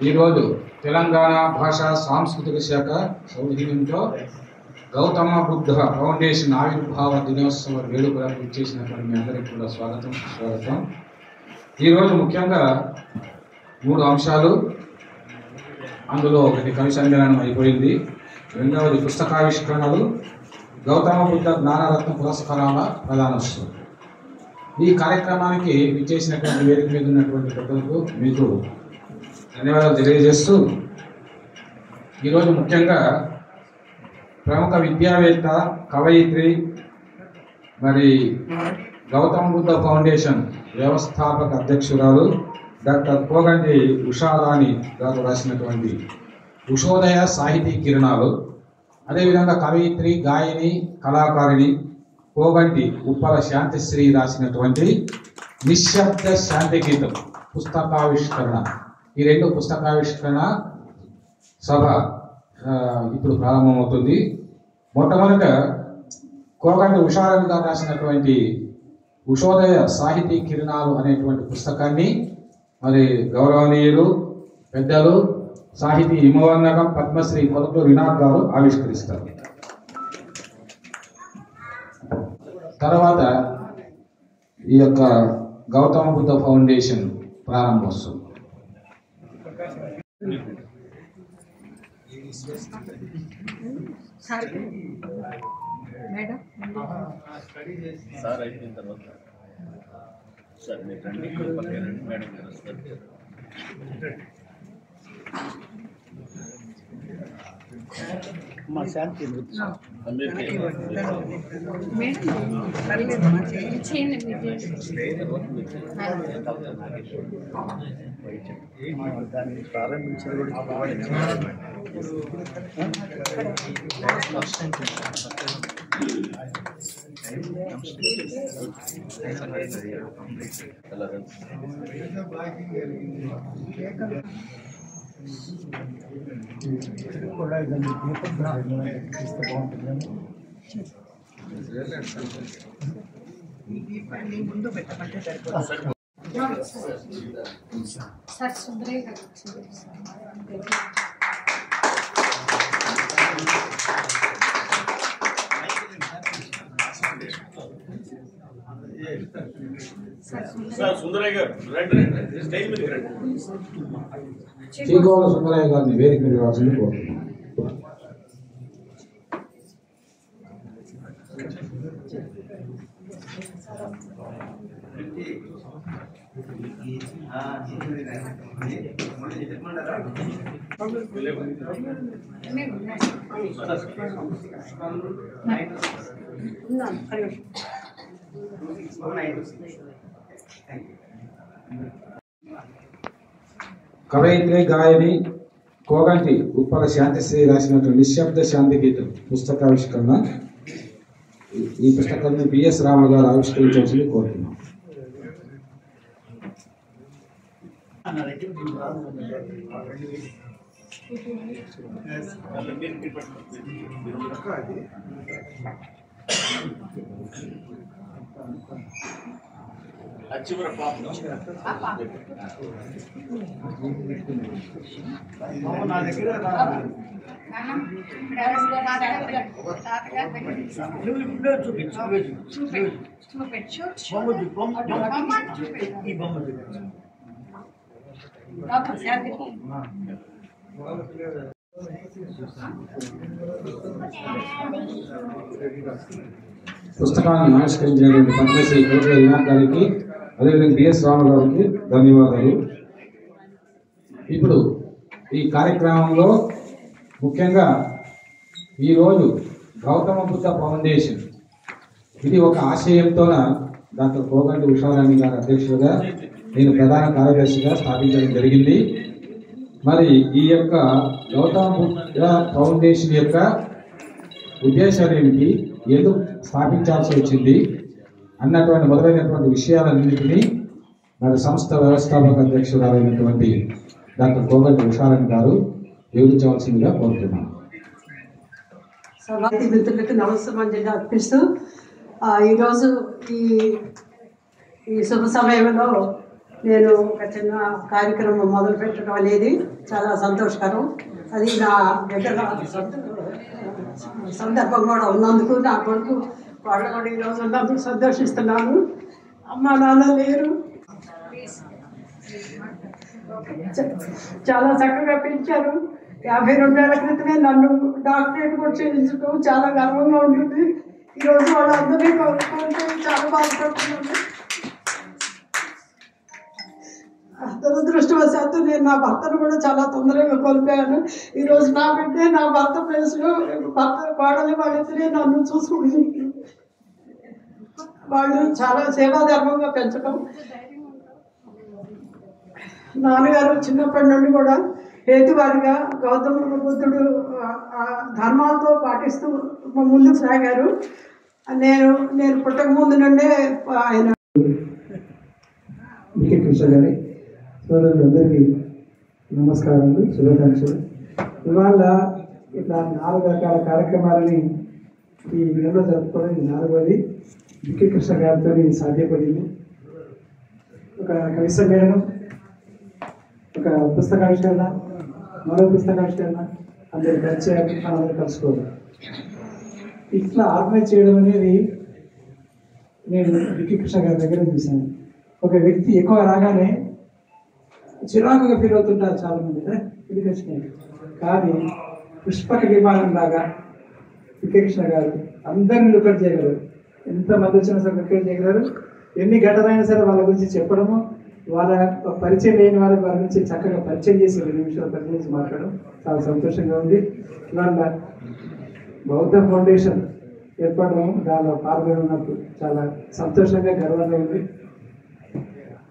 ఈరోజు తెలంగాణ భాషా సాంస్కృతిక శాఖ సౌజన్యంతో గౌతమ బుద్ధ ఫౌండేషన్ ఆవిర్భావ దినోత్సవ వేడుకలకు ఇచ్చేసినటువంటి మీ అందరికీ కూడా స్వాగతం. ఈరోజు ముఖ్యంగా 3 అంశాలు. అందులో ఒకటి కవి సమ్మేళనం అయిపోయింది, రెండవది పుస్తకావిష్కరణలు, గౌతమ బుద్ధ జ్ఞానరత్న పురస్కారాల ప్రదానోత్సవం. ఈ కార్యక్రమానికి విచ్చేసినటువంటి వేదిక మీద ఉన్నటువంటి పెద్దలకు మీకు ధన్యవాదాలు తెలియజేస్తూ, ఈరోజు ముఖ్యంగా ప్రముఖ విద్యావేత్త, కవయిత్రి, మరి గౌతమ బుద్ధ ఫౌండేషన్ వ్యవస్థాపక అధ్యక్షురాలు డాక్టర్ కోగంటి ఉషారాణి గారు రాసినటువంటి ఉషోదయ సాహితీ కిరణాలు, అదేవిధంగా కవయిత్రి, గాయని, కళాకారిణి కోగంటి ఉప్పల శాంతిశ్రీ రాసినటువంటి నిశ్శబ్ద శాంతి గీతం పుస్తకావిష్కరణ. ఈ 2 పుస్తకావిష్కరణ సభ ఇప్పుడు ప్రారంభమవుతుంది. మొట్టమొదట కోగంటి ఉషారాణి గారు రాసినటువంటి ఉషోదయ సాహితీ కిరణాలు అనేటువంటి పుస్తకాన్ని మరి గౌరవనీయులు పెద్దలు సాహితీ హిమవర్ణకం పద్మశ్రీ పొదటూరు వినాయక్ గారు ఆవిష్కరిస్తారు. తర్వాత ఈ యొక్క గౌతమ బుద్ధ ఫౌండేషన్ ప్రారంభోత్సవం. సార్ అయిపోయిన తర్వాత సార్ మీరు రండి, మేడం గారు వస్తారు. మా శాంతి దాన్ని ప్రారంభించిన కూడా దాన్ని ఇస్తే బాగుంటుందని ముందు పెట్టమంటే సరిపోతుంది. సుందరయ్య గారు స్టేజ్ మీద శ్రీగోళ సుందరయ్య గారిని వేదిక మీద రావాల్సింది కోరుతున్నాం. కవయిత్రి, గాయని కోగంటి ఉప్పల శాంతిశ్రీ రాసినటువంటి నిశ్శబ్ద శాంతి గీతం పుస్తకావిష్కరణ. ఈ పుస్తకాన్ని బిఎస్ రామ గారు ఆవిష్కరించాల్సింది కోరుతున్నాం. నా దగ్గర ఈ బొమ్మ పుస్తకాన్ని ఆవిష్కరించినటువంటి పద్మశ్రీ పొదటూరు వినాయక్ గారికి, అదేవిధంగా బిఎస్ రామ గారికి ధన్యవాదాలు. ఇప్పుడు ఈ కార్యక్రమంలో ముఖ్యంగా ఈరోజు గౌతమ బుద్ధ ఫౌండేషన్ ఇది ఒక ఆశయంతోన డాక్టర్ కోగంటి ఉషారాణి గారి అధ్యక్షులుగా, నేను ప్రధాన కార్యదర్శిగా స్థాపించడం జరిగింది. మరి ఈ యొక్క గౌతమ బుద్ధ ఫౌండేషన్ యొక్క ఉద్దేశాలు ఏమిటి, ఎందుకు స్థాపించాల్సి వచ్చింది అన్నటువంటి మొదలైనటువంటి విషయాలన్నింటినీ మరి సంస్థ వ్యవస్థాపక అధ్యక్షురాలైనటువంటి డాక్టర్ కోగంటి ఉషారాణి గారు వివరించవలసిందిగా కోరుతున్నాను. సభాకి మిత్రులకు నమస్కారం అర్పిస్తూ ఈరోజు ఈ శుభ సమయంలో నేను ఒక చిన్న కార్యక్రమం మొదలు పెట్టడం అనేది చాలా సంతోషకరం. అది నా బిడ్డల సందర్భం కూడా ఉన్నందుకు నా కొడుకు వాళ్ళ కూడా ఈరోజు ఉన్నందుకు సంతోషిస్తున్నాను. అమ్మ నాన్న లేరు, చాలా చక్కగా పెంచారు. 52 ఏళ్ల క్రితమే నన్ను డాక్టరేట్ కూడా చేయించడం చాలా గర్వంగా ఉంటుంది. ఈరోజు వాళ్ళందరినీ కోరుకుంటే చాలా బాధపడుతున్నాను. దురదృష్టవశాత్తు నేను నా భర్తను కూడా చాలా తొందరగా కోల్పోయాను. ఈరోజు నా బిడ్డే నా భర్త ప్లేస్లో భర్త కోడలు వాళ్ళిద్దరే నన్ను చూసుకుంటుంది. వాళ్ళు చాలా సేవాధర్మంగా పెంచడం. నాన్నగారు చిన్నప్పటి నుండి కూడా హేతువాదిగా గౌతమ బుద్ధుడు ధర్మాలతో పాటిస్తూ ముందుకు సాగారు. నేను పుట్టక ముందు నుండే ఆయన కృష్ణ గారి సోదరులందరికీ నమస్కారాలు, శుభాకాంక్షలు. ఇవాళ ఇట్లా 4 రకాల కార్యక్రమాలని ఈ నెలలో జరుపుకోవడం 4వది కృష్ణ గారితో సాధ్యపడింది. ఒక కవి సమ్మేళనం, ఒక పుస్తకావిష్కరణ, మరో పుస్తకావిష్కరణ, అందరి పరిచయాలు అందరూ కలుసుకోవడం, ఇట్లా ఆర్గనైజ్ చేయడం అనేది నేను కృష్ణ గారి దగ్గర చూశాను. ఒక వ్యక్తి ఎక్కువ రాగానే చిరాకుగా ఫీల్ అవుతుంటారు చాలామంది, ఇది వచ్చినాయి. కానీ పుష్పక విమానం లాగా కృష్ణ గారు అందరినీ రికార్డ్ చేయగలరు. ఎంతమంది వచ్చినా సరే రికార్డ్ చేయగలరు. ఎన్ని గంటలైనా సరే వాళ్ళ గురించి చెప్పడము, వాళ్ళ పరిచయం లేని వాళ్ళ గురించి చక్కగా పరిచయం చేసి 2 నిమిషాలు పరిచయం చేసి మాట్లాడడం చాలా సంతోషంగా ఉంది. ఇవాళ బౌద్ధ ఫౌండేషన్ ఏర్పడడం, దానిలో పాల్గొన్నప్పుడు చాలా సంతోషంగా గర్వంగా ఉంది.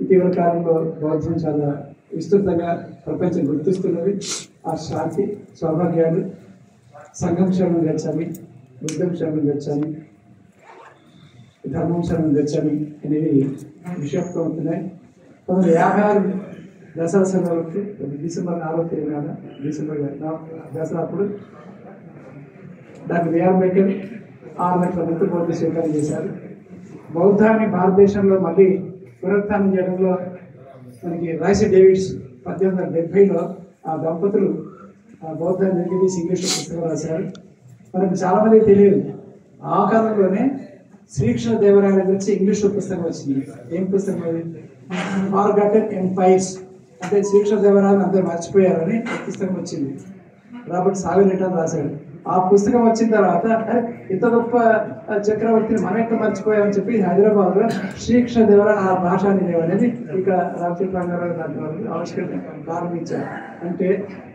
ఇటీవల కాలంలో బౌద్ధం చాలా విస్తృతంగా ప్రపంచం గుర్తిస్తున్నది. ఆ శాంతి సౌభాగ్యాలు సంఘం శరణం గచ్చామి, బుద్ధం శరణం గచ్చామి, ధర్మం శరణం గచ్చామి అనేవి విషయాత్మకం అవుతున్నాయి. 1956 దసరా సెలవులకు డిసెంబర్ 4వ తేదీన డిసెంబర్ దసరా అప్పుడు డాక్టర్ బిఆర్ అంబేద్కర్ 6 లక్షల మంది బౌద్ధ స్వీకారం చేశారు. బౌద్ధాన్ని భారతదేశంలో మళ్ళీ పునరుత్థానం చేయడంలో మనకి రాయ్సీ డేవిడ్స్ 1870లో ఆ దంపతులు బౌద్ధాన్ని తీసి ఇంగ్లీష్లో పుస్తకం రాశారు. మనకు చాలామందికి తెలియదు, ఆ కాలంలోనే శ్రీకృష్ణ దేవరాయల గురించి ఇంగ్లీష్లో పుస్తకం వచ్చింది. ఏం పుస్తకం అది? ఫార్గాటెన్ ఎంపైర్స్, అంటే శ్రీకృష్ణ దేవరాయలు అందరూ మర్చిపోయారని పుస్తకం వచ్చింది. రాబర్ట్ సాగర్ రాశాడు. ఆ పుస్తకం వచ్చిన తర్వాత ఇంత గొప్ప చక్రవర్తిని మనం ఎట్లా మర్చిపోయామని చెప్పి హైదరాబాద్లో శ్రీకృష్ణ దేవరాయ ఆ భాషా నిలయం అనేది ఇక్కడ రామచంద్ర రంగారావు లాంటి వాళ్ళు ఆవిష్కరణ ప్రారంభించారు. అంటే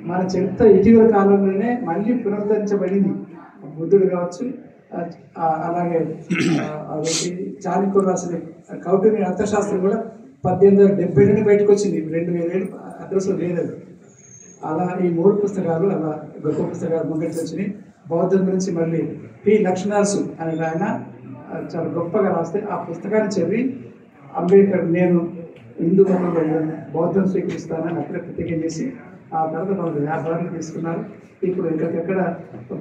మన చరిత్ర ఇటీవల కాలంలోనే మళ్ళీ పునరుద్ధరించబడింది. బుద్ధుడు కావచ్చు, అలాగే అదొకటి చాణక్యుడు రాసిన కౌటిల్య అర్థశాస్త్రం కూడా 1870 నుండి బయటకు వచ్చింది. 2000 అడ్రస్లో లేదు. అలా ఈ 3 పుస్తకాలు అలా గొప్ప పుస్తకాలు ముంగడికి వచ్చినాయి. బౌద్ధం గురించి మళ్ళీ పి లక్ష్మణాసు అనే ఆయన చాలా గొప్పగా రాస్తే ఆ పుస్తకాన్ని చదివి అంబేద్కర్ నేను హిందూ మతంలో బౌద్ధం స్వీకరిస్తానని అక్కడే ప్రతిజ్ఞ చేసి ఆ తర్వాత వాళ్ళు వ్యాపారాలు తీసుకున్నారు. ఇప్పుడు ఎక్కడికెక్కడ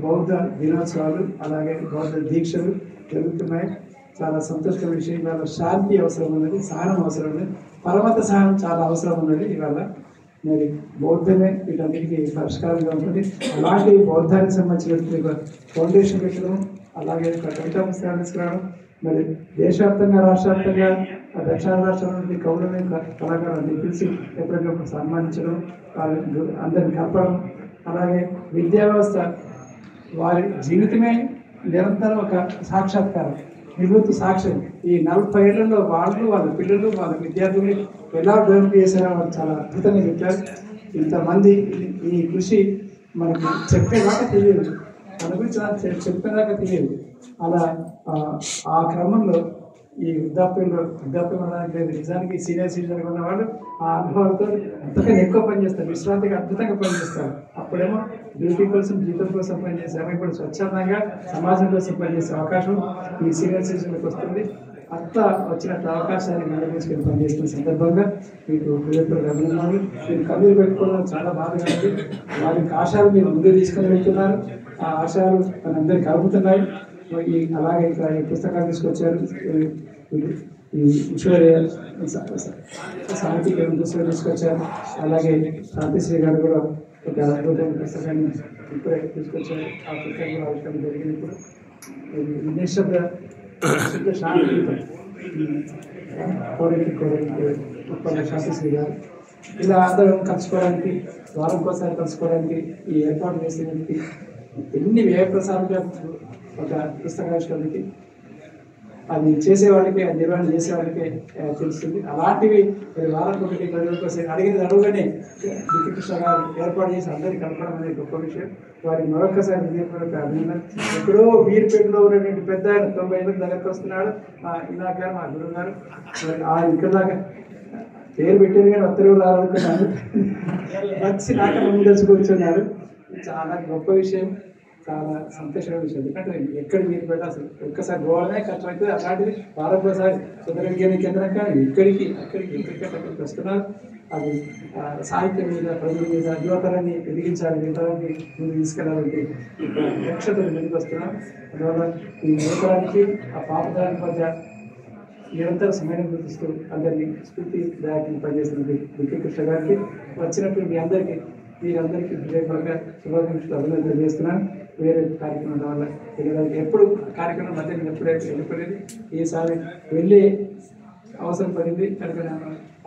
బౌద్ధ దినోత్సవాలు అలాగే బౌద్ధ దీక్షలు జరుగుతున్నాయి. చాలా సంతోషమైన విషయం. ఇవాళ శాంతి అవసరం ఉన్నది, సహనం అవసరం ఉన్నది, పరమత సహనం చాలా అవసరం ఉన్నది. ఇవాళ మరి బౌద్ధమే వీటన్నిటికీ పరిష్కారంగా ఉంటుంది. అలాంటి బౌద్ధానికి సంబంధించిన ఫౌండేషన్ పెట్టడం, అలాగే కవితా పుస్తకాలు తీసుకురావడం, మరి దేశవ్యాప్తంగా రాష్ట్రవ్యాప్తంగా దక్షిణ రాష్ట్రాల నుండి కవులని కళాకారులని పిలిచి ఎప్పటికప్పుడు సన్మానించడం, అందరిని కలపడం, అలాగే విద్యా వ్యవస్థ వారి జీవితమే నిరంతరం ఒక సాక్షాత్కారం, విభూతి సాక్ష్యం. ఈ 40 ఏళ్లలో వాళ్ళు, వాళ్ళ పిల్లలు, వాళ్ళ విద్యార్థులు ఎలా డెవలప్ చేశారో వాళ్ళు చాలా అద్భుతంగా చెప్పారు. ఇంతమంది ఈ కృషి మనకి చెప్పేదాకా తెలియదు, మన గురించి చెప్పేదాకా తెలియదు. అలా ఆ క్రమంలో ఈ వృద్ధాప్యం అనడానికి లేదు, నిజానికి సీనియర్ సిటిజన్ ఉన్నవాళ్ళు ఆ అనుభవాలతో అంతకన్నా ఎక్కువ పనిచేస్తారు, విశ్రాంతిగా అద్భుతంగా పనిచేస్తారు. అప్పుడేమో డ్యూటీ కోసం జీతం కోసం పనిచేసారు, ఇప్పుడు స్వచ్ఛందంగా సమాజం కోసం పనిచేసే అవకాశం ఈ సీనియర్ సిటిజన్లకు వస్తుంది. అట్లా వచ్చినట్టు అవకాశాన్ని నిర్వహించుకొని పనిచేస్తున్న సందర్భంగా మీకు హృదయపూర్వక అభినందనలు. మీరు కన్నీరు పెట్టుకోవడం చాలా బాధగా ఉంది. వారి ఆశయాలు మీరు ముందుకు తీసుకొని వెళ్తున్నారు. ఆ ఆశయాలు మనందరికీ కలుగుతున్నాయి. అలాగే ఇక్కడ ఈ పుస్తకాలు తీసుకొచ్చారు. ఈ ఈశ్వర్య సాహిత్య పుస్తకం తీసుకొచ్చారు. అలాగే శాంతిశ్రీ గారు కూడా ఒక అద్భుతమైన పుస్తకాన్ని ఇప్పుడే తీసుకొచ్చారు. ఆ పుస్తకం కూడా ఆవిష్కరణ జరిగింది. ఇప్పుడు నిశ్శబ్ద శాంతి కోరిక శాంతిశ్రీ గారు ఇలా అందరం కలుసుకోవడానికి, వారంకోసారి కలుసుకోవడానికి ఈ ఏర్పాటు చేసేదానికి ఎన్ని వ్యయప్రసారంగా ఒక పుస్తకావిష్కరణకి అది చేసేవాళ్ళకి, ఆ నిర్వహణ చేసేవాళ్ళకే తెలుస్తుంది. అలాంటివి వారానికి ఒకటి 10 రోజుల కోసం అడిగిన అడుగుగానే కృష్ణ గారు ఏర్పాటు చేసి అందరికీ కలపడం అనేది గొప్ప విషయం. వారికి మరొకసారి హృదయపూర్వక అభినందన. ఎక్కడో వీరిపేటలో ఉన్నటువంటి పెద్ద 90 ఏళ్ళ దగ్గరకు వస్తున్నాడు ఇలాగ గారు, మా గురువు గారు. ఇక్కడ దాకా పేరు పెట్టేది కానీ ఒత్తరు రావాలనుకున్నాను, వచ్చి నాకన్నా ముందు కూర్చున్నారు. చాలా గొప్ప విషయం, చాలా సంతోషమైన విషయం. ఎందుకంటే ఎక్కడ మీరు పెట్ట అసలు ఒక్కసారి గోవాలనే కష్టమవుతుంది. అలాంటిది వారొకసారి సుందర విజ్ఞాన కేంద్రం కానీ అక్కడికి అక్కడికి వస్తున్నారు. అది సాహిత్యం మీద, ప్రజల మీద యువతరాన్ని ఎదిగించాలి, యువతరాన్ని ముందు తీసుకెళ్ళాలంటే లక్ష్యతలు ముందుకు వస్తున్నారు. అందువల్ల ఈ యువతరానికి ఆ పాపదానికి మధ్య నిరంతర సమయం గుర్తిస్తూ అందరినీ స్ఫూర్తిదాయకంగా పనిచేసినటువంటి బికే కృష్ణ గారికి, వచ్చినట్టు మీరందరికీ హృదయపూర్వక శుభాకాంక్షలు అభినందనలు చేస్తున్నాను. వేరే కార్యక్రమం వల్ల వెళ్ళడానికి ఎప్పుడు కార్యక్రమం మధ్య నేను ఎప్పుడూ వెళ్ళిపోలేదు. ఈసారి వెళ్ళే అవసరం పడింది కనుక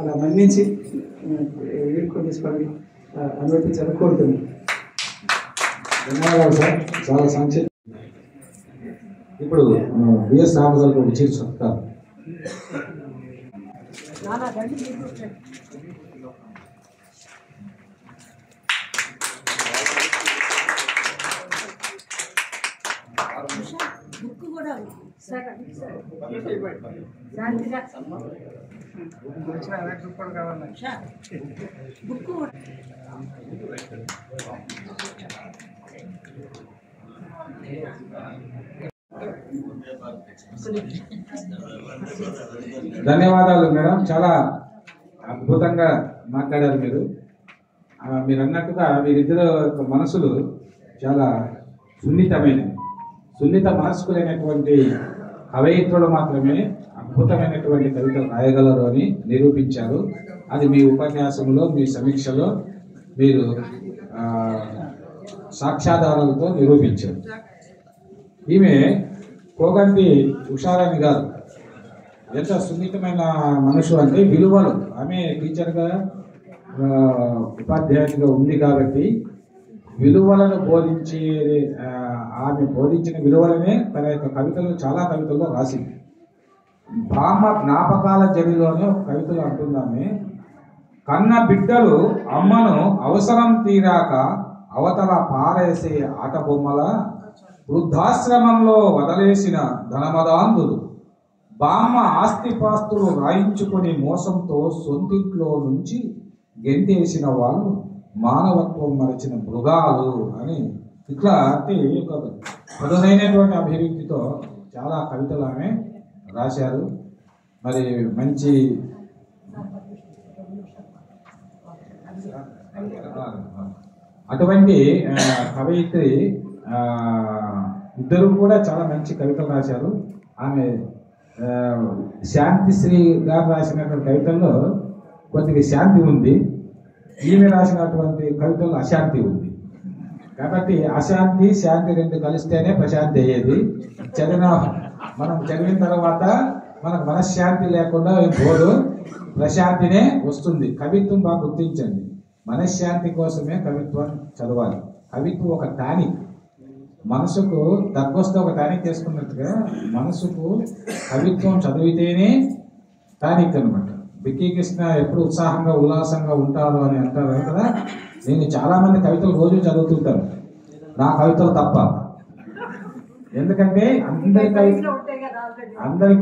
అలా మన్నించి వీడుకొని తీసుకొని అనుమతించాలని కోరుతున్నాను. ధన్యవాదాలు సార్, చాలా సంక్షిప్త. ఇప్పుడు బిఎస్ రామగారు విజయ సత్కారం. బుక్ కూడా బుక్ కూడా ధన్యవాదాలు మేడం, చాలా అద్భుతంగా మాట్లాడారు మీరు. మీరు అన్నట్టుగా వీరిద్దరు యొక్క మనసులు చాలా సున్నిత మనస్కులైనటువంటి కవయిత్రులు మాత్రమే అద్భుతమైనటువంటి కవితలు రాయగలరు అని నిరూపించారు. అది మీ ఉపన్యాసంలో, మీ సమీక్షలో మీరు సాక్ష్యాధారాలతో నిరూపించారు. ఈమె కోగంటి ఉషారాణి గారు ఎంత సున్నితమైన మనుషులు అంటే విలువలు, ఆమె టీచర్గా ఉపాధ్యాయునిగా ఉంది కాబట్టి విలువలను బోధించి ఆమె బోధించిన విలువలనే తన యొక్క కవితలు, చాలా కవితల్లో రాసింది. బ్రాహ్మ జ్ఞాపకాల జరిలోనే ఒక కవితలు అంటుందామె, కన్న బిడ్డలు అమ్మను అవసరం తీరాక అవతల పారేసే ఆట బొమ్మల వృద్ధాశ్రమంలో వదిలేసిన ధనమదాంధులు బామ్మ ఆస్తిపాస్తులు రాయించుకొని మోసంతో సొంతింట్లో నుంచి గెంటేసిన వాళ్ళు మానవత్వం మరచిన మృగాలు అని ఇట్లా అంటే ఒక పదునైనటువంటి అభివృద్ధితో చాలా కవితలు ఆమె రాశారు. మరి మంచి అటువంటి కవయిత్రి ఇద్దరు కూడా చాలా మంచి కవితలు రాశారు. ఆమె శాంతిశ్రీ గారు రాసినటువంటి కవితల్లో కొద్దిగా శాంతి ఉంది, ఈమె రాసినటువంటి కవితల్లో అశాంతి ఉంది. కాబట్టి అశాంతి శాంతి రెండు కలిస్తేనే ప్రశాంతి అయ్యేది. మనం చదివిన తర్వాత మనకు మనశ్శాంతి లేకుండా పోదు, ప్రశాంతినే వస్తుంది. కవిత్వం బాగా గుర్తించండి, మనశ్శాంతి కోసమే కవిత్వం చదవాలి. కవిత్వం ఒక టానిక్, మనసుకు దగ్గొస్తే ఒక టానిక్ చేసుకున్నట్టుగా మనసుకు కవిత్వం చదివితేనే టానిక్ అనమాట. బిక్కీ కృష్ణ ఎప్పుడు ఉత్సాహంగా ఉల్లాసంగా ఉంటారు అని అంటారు కదా. నేను చాలా మంది కవితలు రోజు చదువుతుంటాను, నా కవితలు తప్ప. ఎందుకంటే అందరి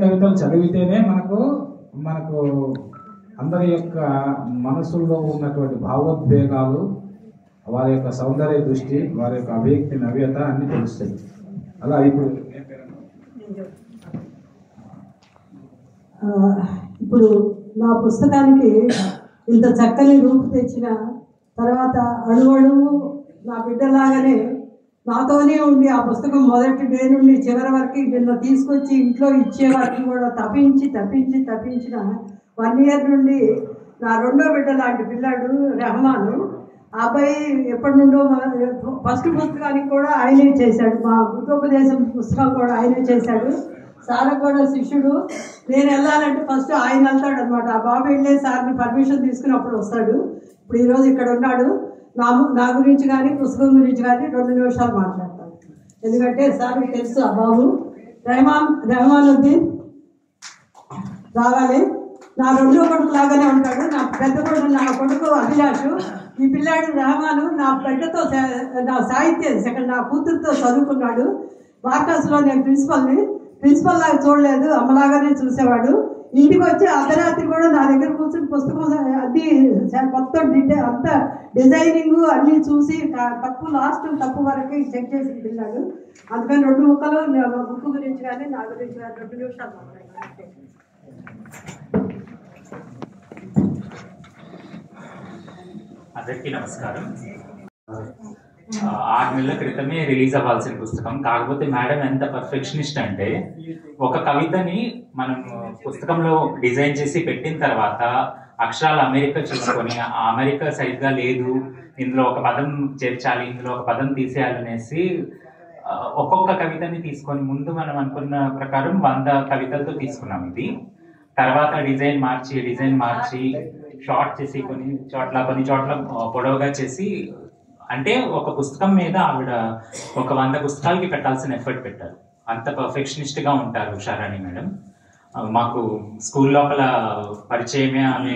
కవితలు చదివితేనే మనకు అందరి యొక్క మనసుల్లో ఉన్నటువంటి భావోద్వేగాలు, వారి యొక్క సౌందర్య దృష్టి, వారి యొక్క అభివ్యక్తి, నవ్యత అన్ని తెలుస్తాయి. అలా ఇప్పుడు నా పుస్తకానికి ఇంత చక్కని రూపు తెచ్చిన తర్వాత అడుగడుగు నా బిడ్డలాగానే నాతోనే ఉండి ఆ పుస్తకం మొదటి డే నుండి చివరి వరకు నిన్న తీసుకొచ్చి ఇంట్లో ఇచ్చే వరకు కూడా తప్పించిన 1 year నుండి నా రెండో బిడ్డ లాంటి పిల్లాడు రెహమాను. ఆ అబ్బాయి ఎప్పటి నుండో ఫస్ట్ పుస్తకానికి కూడా ఆయనే చేశాడు, మా బుద్ధోపదేశం పుస్తకం కూడా ఆయనే చేశాడు. సార్ కూడా శిష్యుడు. నేను వెళ్ళాలంటే ఫస్ట్ ఆయన వెళ్తాడు అనమాట. ఆ బాబు వెళ్ళే సార్ని పర్మిషన్ తీసుకుని అప్పుడు వస్తాడు. ఇప్పుడు ఈరోజు ఇక్కడ ఉన్నాడు. నా గురించి కానీ పుస్తకం గురించి కానీ 2 నిమిషాలు మాట్లాడతాను. ఎందుకంటే సార్ తెలుసు ఆ బాబు రెహమానుద్దీన్ రావాలి. నా రెండో కొడుకు లాగానే ఉంటాడు. నా పెద్ద కొడుకు నా కొడుకు అభిలాషు. ఈ పిల్లాడు రెహమాను నా బిడ్డతో నా సాహిత్యం నా కూతురుతో చదువుకున్నాడు. మార్కస్లో నేను ప్రిన్సిపల్ లాగా చూడలేదు, అమ్మలాగానే చూసేవాడు. ఇంటికి వచ్చి అర్ధరాత్రి కూడా నా దగ్గర కూర్చొని పుస్తకం అన్నీ మొత్తం అంత డిజైనింగ్ అన్నీ చూసి లాస్ట్ తప్పు వరకు చెక్ చేసి పిల్లాడు. అందుకని 2 ముక్కలు బుక్ గురించి కానీ నా గురించి కానీ 2 నిమిషాలు మాట్లాడాను. అందరికీ నమస్కారం. 6 నెలల క్రితమే రిలీజ్ అవ్వాల్సిన పుస్తకం. కాకపోతే మేడం ఎంత పర్ఫెక్షనిస్ట్ అంటే ఒక కవితని మనం పుస్తకంలో డిజైన్ చేసి పెట్టిన తర్వాత అక్షరాలు అమెరికా చూసుకొని ఆ అమెరికా సరిగ్గా లేదు, ఇందులో ఒక పదం చేర్చాలి, ఇందులో ఒక పదం తీసేయాలనేసి ఒక్కొక్క కవితని తీసుకొని ముందు మనం అనుకున్న ప్రకారం 100 కవితలతో తీసుకున్నాం. ఇది తర్వాత డిజైన్ మార్చి షార్ట్ చేసి కొన్ని చోట్ల పొడవుగా చేసి, అంటే ఒక పుస్తకం మీద ఆవిడ ఒక 100 పుస్తకాలకి పెట్టాల్సిన ఎఫర్ట్ పెట్టారు. అంత పర్ఫెక్షనిస్ట్ గా ఉంటారు ఉషారాణి మేడం. మాకు స్కూల్ లోపల పరిచయమే, ఆమె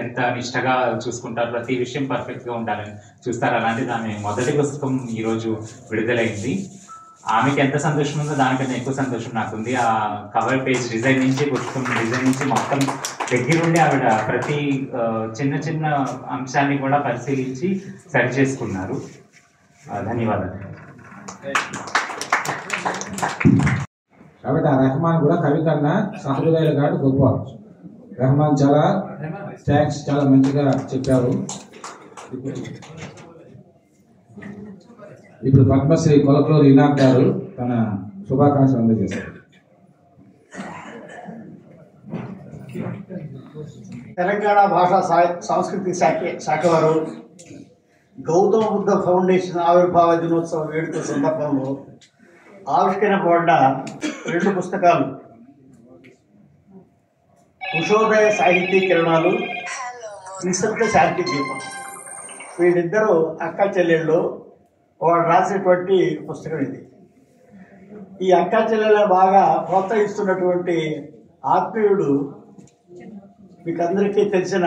ఎంత నిష్టగా చూసుకుంటారు, ప్రతి విషయం పర్ఫెక్ట్ గా ఉండాలని చూస్తారు. అలాంటిది ఆమె మొదటి పుస్తకం ఈరోజు విడుదలైంది. ఆమెకి ఎంత సంతోషం ఉందో దానికన్నా ఎక్కువ సంతోషం నాకుంది. ఆ కవర్ పేజ్ డిజైన్ నుంచి పుస్తకం డిజైన్ నుంచి మొత్తం దగ్గరుండి ఆవిడ ప్రతి చిన్న అంశాన్ని కూడా పరిశీలించి సరి చేసుకున్నారు. ధన్యవాదాలు. కాబట్టి ఆ రెహమాన్ కూడా కవి కన్నా సహృదయులు కాదు గొప్ప. రెహమాన్ చాలా థ్యాంక్స్, చాలా మంచిగా చెప్పారు. ఇప్పుడు పద్మశ్రీ కొలకలూరు ఇనాక్ గారు తన శుభాకాంక్షలు అందజేస్తారు. తెలంగాణ భాషా సంస్కృతి శాఖ వారు గౌతమ బుద్ధ ఫౌండేషన్ ఆవిర్భావ దినోత్సవ వేడుకల సందర్భంలో ఆవిష్కరింపబడ్డ 2 పుస్తకాలు ఉషోదయ సాహితీ కిరణాలు, నిశ్శబ్ద శాంతి దీపం. వీళ్ళిద్దరూ అక్క చెల్లెళ్ళు వాడు రాసినటువంటి పుస్తకం ఇది. ఈ అక్క చెల్లెళ్ళని బాగా ప్రోత్సహిస్తున్నటువంటి ఆత్మీయుడు మీకు అందరికీ తెలిసిన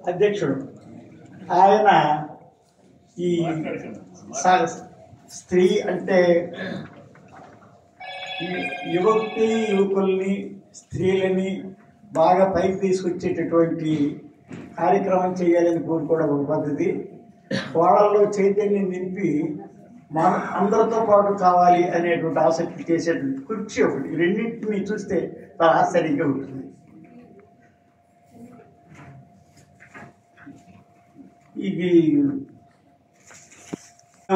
అధ్యక్షుడు. ఆయన ఈ స్త్రీ అంటే యువకుల్ని స్త్రీలని బాగా పైకి తీసుకొచ్చేటటువంటి కార్యక్రమం చేయాలని కోరుకోవడం ఒక పద్ధతి. వాళ్ళల్లో చైతన్యం నింపి మన అందరితో పాటు కావాలి అనేటువంటి ఆసక్తి చేసేటువంటి కుర్చీ ఒకటి. రెండింటిని చూస్తే చాలా ఆశ్చర్యంగా ఉంటుంది. ఇది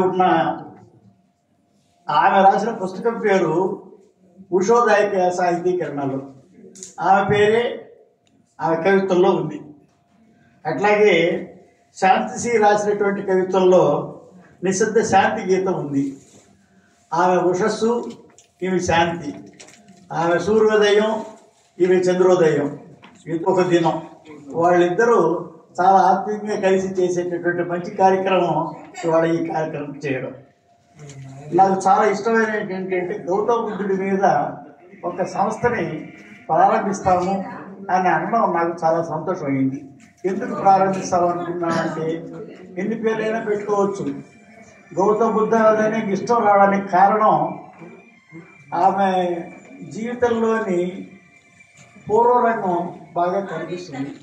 ఉన్న ఆమె రాసిన పుస్తకం పేరు ఉషోదాయక సాహితీ కిరణాలు. ఆమె పేరే ఆమె కవిత్వంలో ఉంది. అట్లాగే శాంతిశ్రీ రాసినటువంటి కవిత్వంలో నిశ్శబ్ద శాంతి గీతం ఉంది. ఆమె ఉషస్సు, ఈమె శాంతి. ఆమె సూర్యోదయం, ఈమె చంద్రోదయం. ఇంకొక దినం. వాళ్ళిద్దరూ చాలా ఆత్మీయంగా కలిసి చేసేటటువంటి మంచి కార్యక్రమం ఇవాళ ఈ కార్యక్రమం చేయడం. నాకు చాలా ఇష్టమైన ఏంటంటే గౌతమ బుద్ధుడి మీద ఒక సంస్థని ప్రారంభిస్తాము అని అనడం నాకు చాలా సంతోషం అయింది. ఎందుకు ప్రారంభిస్తామనుకున్నానంటే ఎన్ని పేర్లైనా పెట్టుకోవచ్చు. గౌతమ బుద్ధ అనే ఇష్టం రావడానికి కారణం ఆమె జీవితంలోని పూర్వరంగం బాగా కనిపిస్తుంది.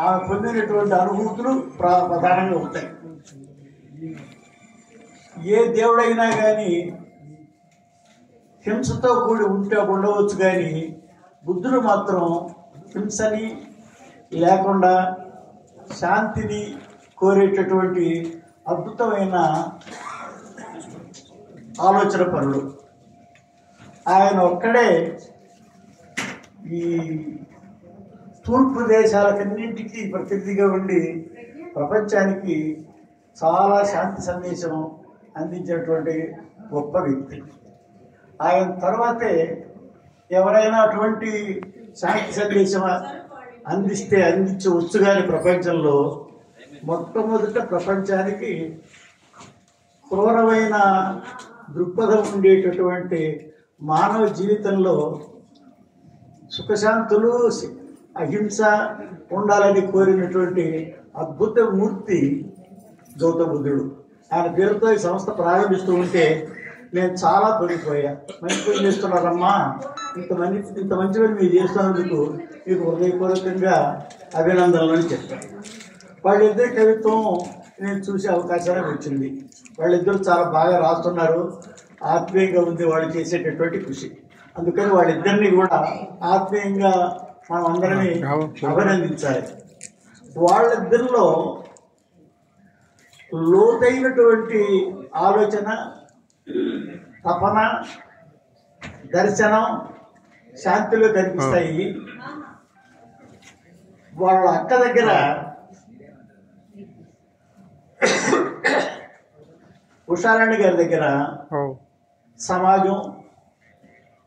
ఆమె పొందినటువంటి అనుభూతులు ప్రధానంగా ఉంటాయి. ఏ దేవుడైనా కానీ హింసతో కూడి ఉండవచ్చు, కానీ బుద్ధుడు మాత్రం హింసని లేకుండా శాంతిని కోరేటటువంటి అద్భుతమైన ఆలోచన పరుడు. ఆయన ఒక్కడే ఈ తూర్పు దేశాలకన్నింటికీ ప్రతినిధిగా ఉండి ప్రపంచానికి చాలా శాంతి సందేశం అందించినటువంటి గొప్ప వ్యక్తి. ఆయన తర్వాతే ఎవరైనా అటువంటి శాంతి సందేశం అందించవచ్చు కానీ ప్రపంచంలో మొట్టమొదట ప్రపంచానికి క్రూరమైన దృక్పథం ఉండేటటువంటి మానవ జీవితంలో సుఖశాంతులు అహింస ఉండాలని కోరినటువంటి అద్భుత మూర్తి గౌతమ బుద్ధుడు. ఆయన పేరుతో ఈ సంస్థ ప్రారంభిస్తూ ఉంటే నేను చాలా తొలిపోయా. మంచి పని చేస్తున్నారమ్మా, ఇంత మంచి పని మీరు చేస్తున్నందుకు మీకు హృదయపూర్వకంగా అభినందనలు అని చెప్పాను. వాళ్ళిద్దరి కవిత్వం నేను చూసే అవకాశాలు వచ్చింది. వాళ్ళిద్దరూ చాలా బాగా రాస్తున్నారు, ఆత్మీయంగా ఉంది వాళ్ళు చేసేటటువంటి కృషి. అందుకని వాళ్ళిద్దరినీ కూడా ఆత్మీయంగా మనం అందరినీ అభినందించాలి. వాళ్ళిద్దరిలో లోతైనటువంటి ఆలోచన, తపన, దర్శనం, శాంతిలో కనిపిస్తాయి. వాళ్ళ అక్క దగ్గర ఉషారాణి గారి దగ్గర సమాజం,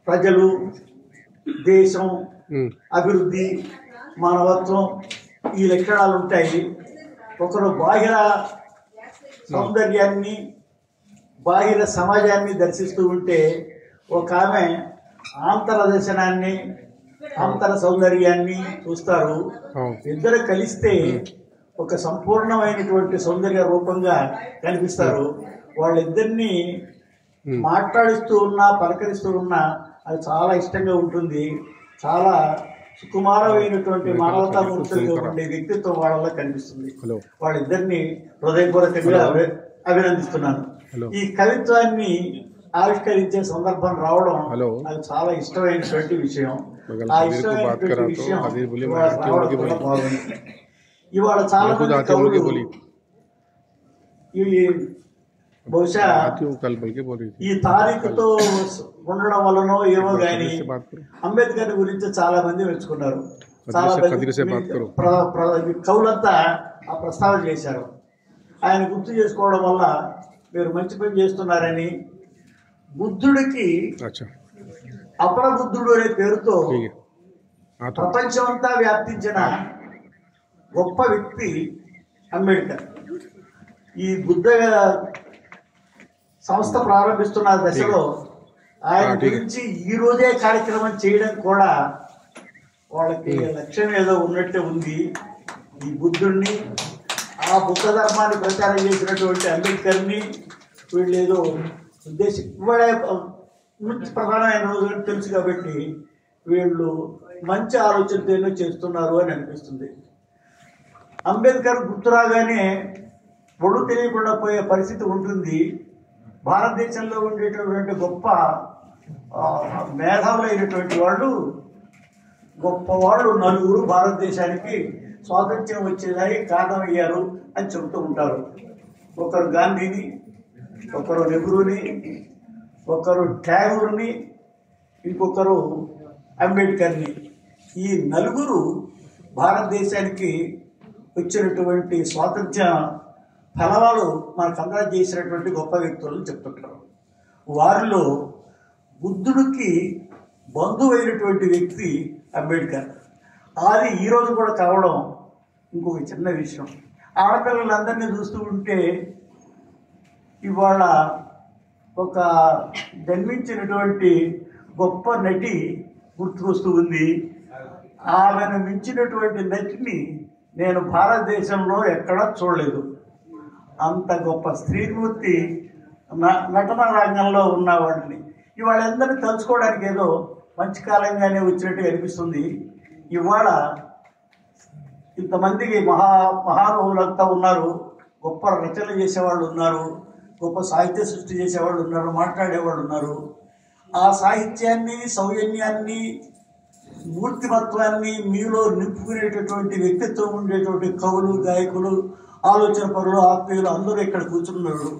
ప్రజలు, దేశం, అభివృద్ధి, మానవత్వం ఈ లక్షణాలు ఉంటాయి. ఒకరు బాహిర సౌందర్యాన్ని, బాహిర సమాజాన్ని దర్శిస్తూ ఉంటే ఒక ఆమె ఆంతర దర్శనాన్ని, ఆంతర సౌందర్యాన్ని చూస్తారు. ఇద్దరు కలిస్తే ఒక సంపూర్ణమైనటువంటి సౌందర్య రూపంగా కనిపిస్తారు. వాళ్ళిద్దరినీ మాట్లాడిస్తూ ఉన్నా, పలకరిస్తూ ఉన్నా అది చాలా ఇష్టంగా ఉంటుంది. చాలా సుకుమారమైనటువంటి మానవతామూర్తులుగా ఉండే వ్యక్తిత్వం వాళ్ళలో కనిపిస్తుంది. వాళ్ళిద్దరిని హృదయపూర్వకంగా అభినందిస్తున్నాను. ఈ కవిత్వాన్ని ఆవిష్కరించే సందర్భం రావడం నాకు చాలా ఇష్టమైనటువంటి విషయం. ఆ ఇష్టమైనటువంటి విషయం రావడం కూడా బాగుంది. ఇవాళ చాలా మంది కవులు బహుశా ఈ తారీఖుతో ఉండడం వల్లనో ఏమో గాని అంబేద్కర్ గురించి చాలా మంది మెచ్చుకున్నారు. చాలా మంది కవులంతా ఆ ప్రస్తావన చేశారు. ఆయన గుర్తు చేసుకోవడం వల్ల మీరు మంచి పని చేస్తున్నారని, బుద్ధుడికి అపర బుద్ధుడు అనే పేరుతో ప్రపంచమంతా వ్యాప్తించిన గొప్ప వ్యక్తి అంబేద్కర్. ఈ బుద్ధ సంస్థ ప్రారంభిస్తున్న దశలో ఆయన గురించి ఈ రోజే కార్యక్రమం చేయడం కూడా వాళ్ళకి లక్ష్యం ఏదో ఉన్నట్టే ఉంది. ఈ బుద్ధుడిని, ఆ బుద్ధ ధర్మాన్ని ప్రచారం చేసినటువంటి అంబేద్కర్ని వీళ్ళు ఏదో ఉద్దేశం ఇవాళ ప్రధానమైన రోజు తెలుసు కాబట్టి వీళ్ళు మంచి ఆలోచనతో ఏదో చేస్తున్నారు అని అనిపిస్తుంది. అంబేద్కర్ గుర్తురాగానే ఒళ్ళు తెలియకుండా పోయే పరిస్థితి ఉంటుంది. భారతదేశంలో ఉండేటటువంటి గొప్ప మేధావులైనటువంటి వాళ్ళు, గొప్పవాళ్ళు నలుగురు భారతదేశానికి స్వాతంత్ర్యం వచ్చేదానికి కారణమయ్యారు అని చెబుతూ ఉంటారు. ఒకరు గాంధీని, ఒకరు నెహ్రూని, ఒకరు ట్యాగూర్ని, ఇంకొకరు అంబేద్కర్ని. ఈ నలుగురు భారతదేశానికి వచ్చినటువంటి స్వాతంత్ర్య ఫలవాలు మనకు అందరూ చేసినటువంటి గొప్ప వ్యక్తులను చెప్తుంటారు. వారిలో బుద్ధుడికి బంధువైనటువంటి వ్యక్తి అంబేద్కర్. అది ఈరోజు కూడా కావడం ఇంకొక చిన్న విషయం. ఆడపిల్లలందరినీ చూస్తూ ఉంటే ఇవాళ ఒక జన్మించినటువంటి గొప్ప నటి గుర్తుకొస్తూ ఉంది. ఆమెను మించినటువంటి నటిని నేను భారతదేశంలో ఎక్కడా చూడలేదు. అంత గొప్ప స్త్రీమూర్తి నటన రంగంలో ఉన్న వాళ్ళని ఇవాళందరినీ తలుచుకోవడానికి ఏదో మంచి కాలంగానే వచ్చినట్టు అనిపిస్తుంది. ఇవాళ ఇంతమందికి మహానుభావులంతా ఉన్నారు. గొప్ప రచనలు చేసేవాళ్ళు ఉన్నారు, గొప్ప సాహిత్య సృష్టి చేసేవాళ్ళు ఉన్నారు, మాట్లాడేవాళ్ళు ఉన్నారు. ఆ సాహిత్యాన్ని, సౌజన్యాన్ని, మూర్తిమత్వాన్ని మీలో నింపుకునేటటువంటి వ్యక్తిత్వం ఉండేటువంటి కవులు, గాయకులు, ఆలోచన పరులు, ఆత్మీయులు అందరూ ఇక్కడ కూర్చున్నారు.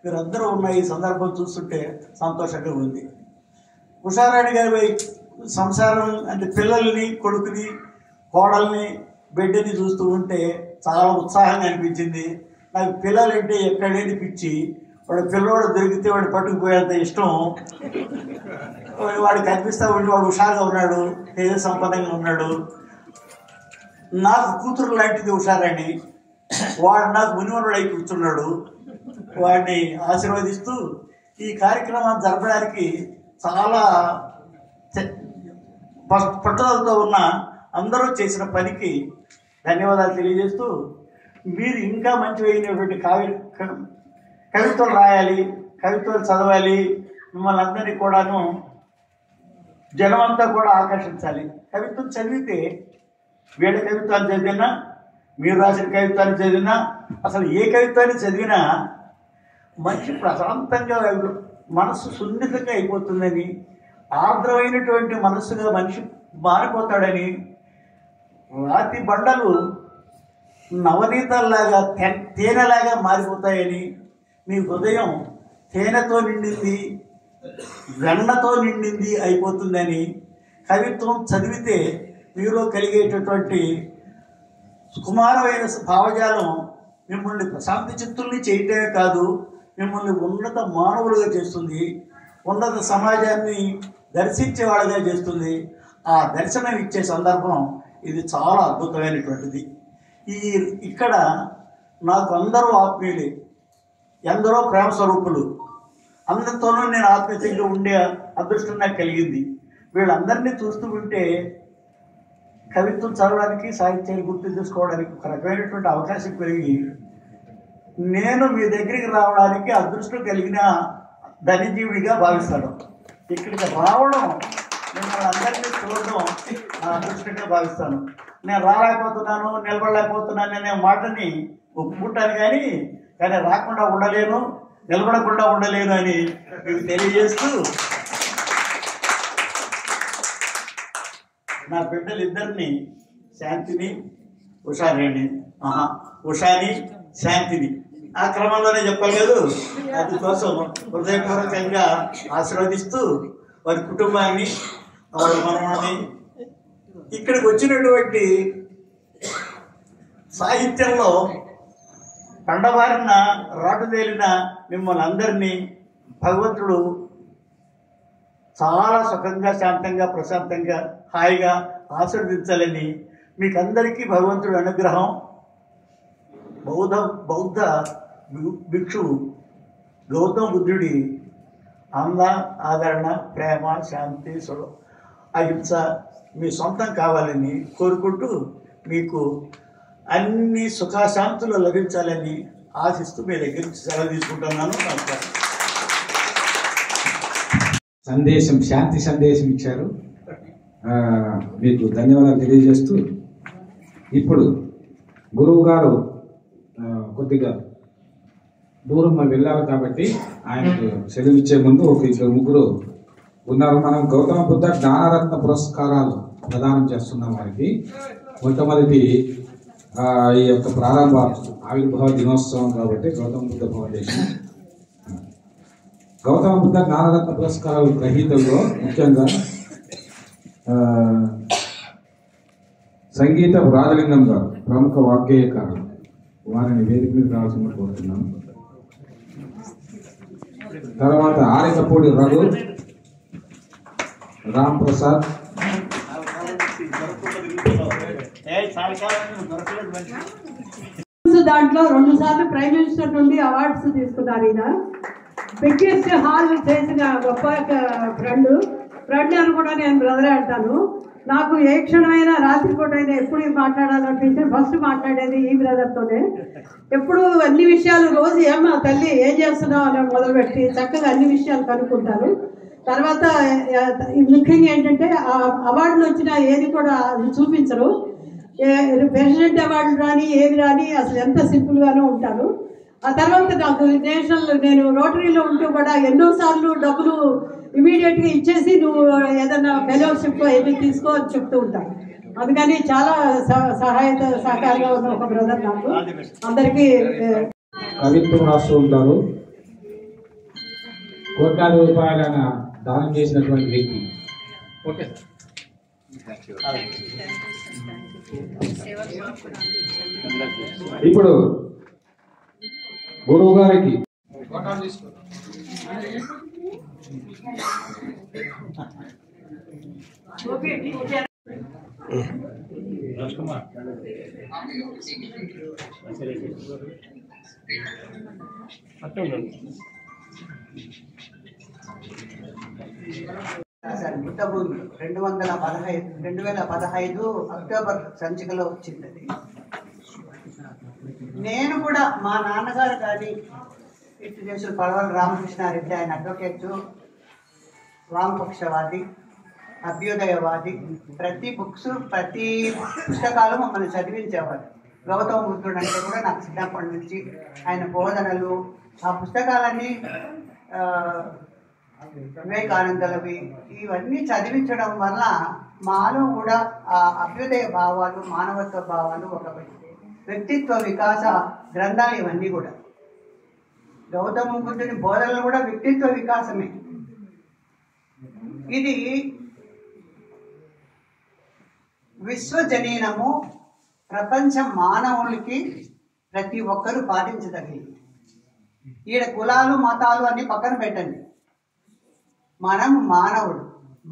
మీరందరూ ఉన్న ఈ సందర్భం చూస్తుంటే సంతోషంగా ఉంది. ఉషారాణి గారి సంసారం అంటే పిల్లల్ని, కొడుకుని, కోడల్ని, బిడ్డని చూస్తూ ఉంటే చాలా ఉత్సాహంగా అనిపించింది. నాకు పిల్లలంటే ఎక్కడేది పిచ్చి. వాడు పిల్లోడు దొరికితే వాడు పట్టుకుపోయేంత ఇష్టం. వాడు కనిపిస్తూ ఉంటే వాడు హుషారుగా ఉన్నాడు, తేజ సంపన్నంగా ఉన్నాడు. నాకు కూతురు లాంటిది ఉషారాణి. వాడు నాకు మునివరుడు అయి కూర్చున్నాడు. వాడిని ఆశీర్వదిస్తూ ఈ కార్యక్రమాన్ని జరపడానికి చాలా పట్టుదలతో ఉన్న అందరూ చేసిన పనికి ధన్యవాదాలు తెలియజేస్తూ, మీరు ఇంకా మంచివైనటువంటి కవితలు రాయాలి, కవితలు చదవాలి, మిమ్మల్ని అందరినీ కూడాను జనమంతా కూడా ఆకర్షించాలి. కవిత్వం చదివితే వీళ్ళ కవిత్వాలు చదివినా, మీరు రాసిన కవిత్వాన్ని చదివినా, అసలు ఏ కవిత్వాన్ని చదివినా మనిషి ప్రశాంతంగా, మనస్సు సున్నితంగా అయిపోతుందని, ఆర్ద్రమైనటువంటి మనస్సుగా మనిషి మారిపోతాడని, రాతి బండలు నవనీతాల్లాగా తేనెలాగా మారిపోతాయని, మీ హృదయం తేనెతో నిండింది, వెన్నతో నిండింది అయిపోతుందని, కవిత్వం చదివితే మీలో కలిగేటటువంటి సుకుమారమైన భావజాలం మిమ్మల్ని ప్రశాంత చిత్తుల్ని చేయటమే కాదు, మిమ్మల్ని ఉన్నత మానవులుగా చేస్తుంది, ఉన్నత సమాజాన్ని దర్శించేవాడుగా చేస్తుంది. ఆ దర్శనం ఇచ్చే సందర్భం ఇది చాలా అద్భుతమైనటువంటిది. ఇక్కడ నాకు అందరూ ఆత్మీయులే, ఎందరో ప్రేమ స్వరూపులు, అందరితోనూ నేను ఆత్మీయంగా ఉండే అదృష్టం నాకు కలిగింది. వీళ్ళందరినీ చూస్తూ ఉంటే కవిత్వం చదవడానికి, సాహిత్యాన్ని గుర్తు చేసుకోవడానికి ఒక రకమైనటువంటి అవకాశం పెరిగి, నేను మీ దగ్గరికి రావడానికి అదృష్టం కలిగిన ధనజీవిగా భావిస్తాను. ఇక్కడికి రావడం, మిమ్మల్ని అందరినీ చూడడం నా అదృష్టంగా భావిస్తాను. నేను రాలేకపోతున్నాను, నిలబడలేకపోతున్నాను అనే మాటని ఒప్పుకుంటాను, కానీ రాకుండా ఉండలేను, నిలబడకుండా ఉండలేను అని మీకు తెలియజేస్తూ, నా బిడ్డలిద్దరిని, శాంతిని, ఉషాని, శాంతిని ఆ క్రమంలోనే చెప్పలేదు. అందుకోసం హృదయపూర్వకంగా ఆశీర్వదిస్తూ వారి కుటుంబాన్ని, వారి మనవాన్ని, ఇక్కడికి వచ్చినటువంటి సాహిత్యంలో పండబారిన రాటుదేలిన మిమ్మల్ని అందరినీ భగవంతుడు చాలా సుఖంగా, శాంతంగా, ప్రశాంతంగా, హాయిగా ఆశీర్వదించాలని మీకు అందరికీ భగవంతుడి అనుగ్రహం, బౌద్ధ భిక్షువు గౌతమ బుద్ధుడి ఆదరణ, ప్రేమ, శాంతి, అహింస మీ సొంతం కావాలని కోరుకుంటూ, మీకు అన్ని సుఖశాంతులు లభించాలని ఆశిస్తూ మీ దగ్గర సెలవు తీసుకుంటున్నాను. సందేశం, శాంతి సందేశం ఇచ్చారు. మీకు ధన్యవాదాలు తెలియజేస్తూ, ఇప్పుడు గురువు గారు కొద్దిగా దూరం వెళ్ళాలి కాబట్టి ఆయనకు సెలవు ఇచ్చే ముందు ఒక ఇద్దరు ముగ్గురు ఉన్నారు. మనం గౌతమ బుద్ధ జ్ఞానరత్న పురస్కారాలు ప్రదానం చేస్తున్నాం వారికి. మొట్టమొదటి ఈ యొక్క ప్రారంభ ఆవిర్భావ దినోత్సవం కాబట్టి గౌతమ బుద్ధ ఫౌండేషన్ గౌతమ బుద్ధ జ్ఞానరత్న పురస్కారాల గ్రహీతల్లో ముఖ్యంగా సంగీత రాజలింగం గారు, ప్రముఖ వాగ్గేయకారులు, వారిని వేదిక మీద రావాల్సింది కోరుతున్నాను. తర్వాత ఆరికపూడి రఘు, రామ్ ప్రసాద్, దాంట్లో 2 సార్లు ప్రైమ్ మినిస్టర్ నుండి అవార్డ్స్ తీసుకున్నారు. ఈయన బిగ్గెస్ట్ హాల్ చేసిన గొప్ప ఫ్రెండ్ అని కూడా నేను బ్రదర్ అంటాను. నాకు ఏ క్షణమైనా రాత్రిపూట అయినా ఎప్పుడు మాట్లాడాలనిపించి ఫస్ట్ మాట్లాడేది ఈ బ్రదర్తోనే. ఎప్పుడు అన్ని విషయాలు రోజు ఏమా తల్లి ఏం చేస్తున్నావు అని మొదలుపెట్టి చక్కగా అన్ని విషయాలు కనుక్కుంటారు. తర్వాత ముఖ్యంగా ఏంటంటే అవార్డులు వచ్చినా ఏది కూడా చూపించరు. ప్రెసిడెంట్ అవార్డులు రాని ఏది రాని అసలు ఎంత సింపుల్గానే ఉంటారు. ఆ తర్వాత నాకు నేను రోటరీలో ఉంటూ కూడా ఎన్నోసార్లు డబ్బులు ఇమీడియట్గా ఇచ్చేసి నువ్వు ఏదైనా ఫెలోషిప్ ఏది తీసుకో అని చెప్తూ ఉంటాను. అందుకని చాలా సహకారంగా ఉన్న ఒక బ్రదర్ నాకు. అందరికీ కవిత్వం రాస్తూ ఉంటారు. కోట్లాది రూపాయలైన దానం చేసినటువంటి వ్యక్తి. ఓకే ఇప్పుడు గురువు గారికి మిట్టభూమి 2015 అక్టోబర్ సంచికలో వచ్చింది. నేను కూడా మా నాన్నగారు కానీ ఇటు చేసిన పడవల రామకృష్ణారెడ్డి, ఆయన అడ్వకేటు, వామపక్షవాది, అభ్యుదయవాది, ప్రతి పుస్తకాలు మమ్మల్ని చదివించేవారు. గౌతమ బుద్ధుడు అంటే కూడా నాకు చిన్నప్పటి నుంచి ఆయన బోధనలు, ఆ పుస్తకాలన్నీ వివేకానందలవి ఇవన్నీ చదివించడం వల్ల మాలో కూడా ఆ అభ్యుదయ భావాలు, మానవత్వ భావాలు, ఒక వ్యక్తిత్వ వికాస గ్రంథాలు ఇవన్నీ కూడా. గౌతమ బుద్ధుని బోధనలు కూడా వ్యక్తిత్వ వికాసమే. ఇది విశ్వజనీనము, ప్రపంచ మానవులకి ప్రతి ఒక్కరూ పాటించదగింది. ఈడ కులాలు మతాలు అన్ని పక్కన పెట్టండి. మనం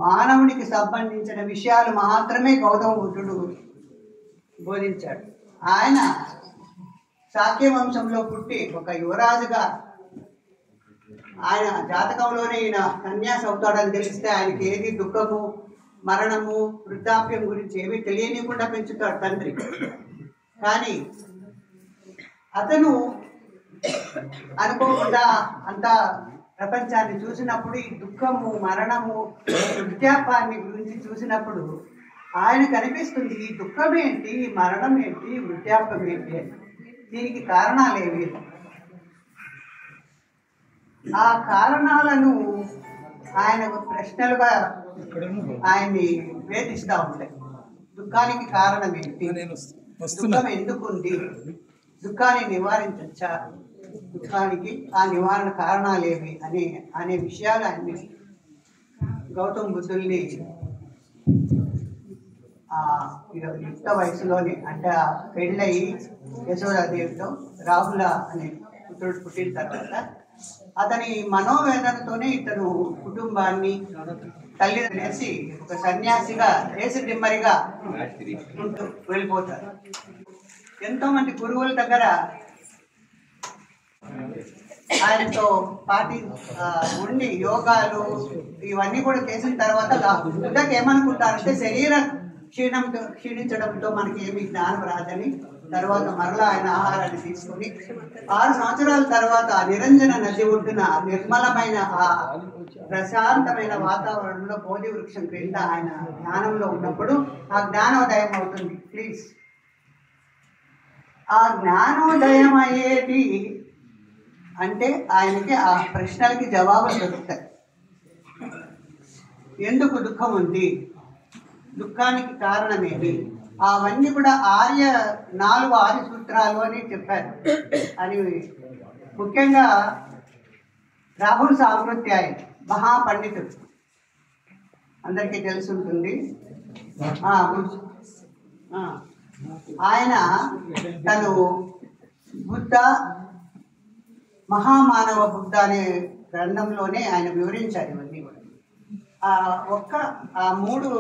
మానవుడికి సంబంధించిన విషయాలు మాత్రమే గౌతమ బుద్ధుడు బోధించాడు. ఆయన శాక్య వంశంలో పుట్టి ఒక యువరాజుగా, ఆయన జాతకంలోనే ఈయన సన్యాసి అవుతాడని తెలిస్తే ఆయనకి ఏది దుఃఖము, మరణము, వృద్ధాప్యం గురించి ఏమీ తెలియనికుండా పెంచుతాడు తండ్రి. కానీ అతను అనుకోకుండా అంత ప్రపంచాన్ని చూసినప్పుడు, ఈ దుఃఖము, మరణము, వృద్ధాప్యాన్ని గురించి చూసినప్పుడు ఆయనకు అనిపిస్తుంది, ఈ దుఃఖం ఏంటి, ఈ మరణం ఏంటి, వృద్ధాప్యం ఏంటి, దీనికి కారణాలు ఏవి? ఆ కారణాలను ఆయన ప్రశ్నలుగా ఆయన్ని వేధిస్తూ ఉంటాయి. దుఃఖానికి కారణం ఏంటి, దుఃఖం ఎందుకుంది, దుఃఖాన్ని నివారించచ్చా, దుఃఖానికి ఆ నివారణ కారణాలు ఏవి అనే విషయాలు అన్ని గౌతమ బుద్ధుల్ని యుక్త వయసులోనే, అంటే పెళ్ళయి యశోదాదేవితో రాహుల అనే పుత్రుడు పుట్టిన తర్వాత అతని మనోవేదనతోనే ఇతను కుటుంబాన్ని, తల్లి అనేసి ఒక సన్యాసిగా, దేశ దిమ్మరిగా ఉంటూ వెళ్ళిపోతారు. ఎంతో మంది గురువుల దగ్గర ఆయనతో ఉండి యోగాలు ఇవన్నీ కూడా చేసిన తర్వాత బుద్ధకి ఏమనుకుంటారంటే, శరీర క్షీణించడంతో మనకి ఏమి జ్ఞానం రాదని, తర్వాత మరలా ఆయన ఆహారాన్ని తీసుకుని 6 సంవత్సరాల తర్వాత నిరంజన నది ఒడ్డున నిర్మలమైన ఆ ప్రశాంతమైన వాతావరణంలో బోధి వృక్షం క్రింద ఆయన జ్ఞానంలో ఉన్నప్పుడు ఆ జ్ఞానోదయం అవుతుంది. ప్లీజ్, ఆ జ్ఞానోదయం అయ్యేది అంటే ఆయనకి ఆ ప్రశ్నలకి జవాబులు దొరుకుతాయి. ఎందుకు దుఃఖం ఉంది, దుఃఖానికి కారణమేమి, అవన్నీ కూడా 4 ఆర్య సూత్రాలు అని చెప్పారు. అని ముఖ్యంగా రాహుల్ సాంకృత్యాయ మహాపండితుడు, అందరికీ తెలిసి ఉంటుంది. ఆయన తను బుద్ధ మహామానవ బుద్ధ అనే గ్రంథంలోనే ఆయన వివరించారు ఇవన్నీ కూడా. ఆ 3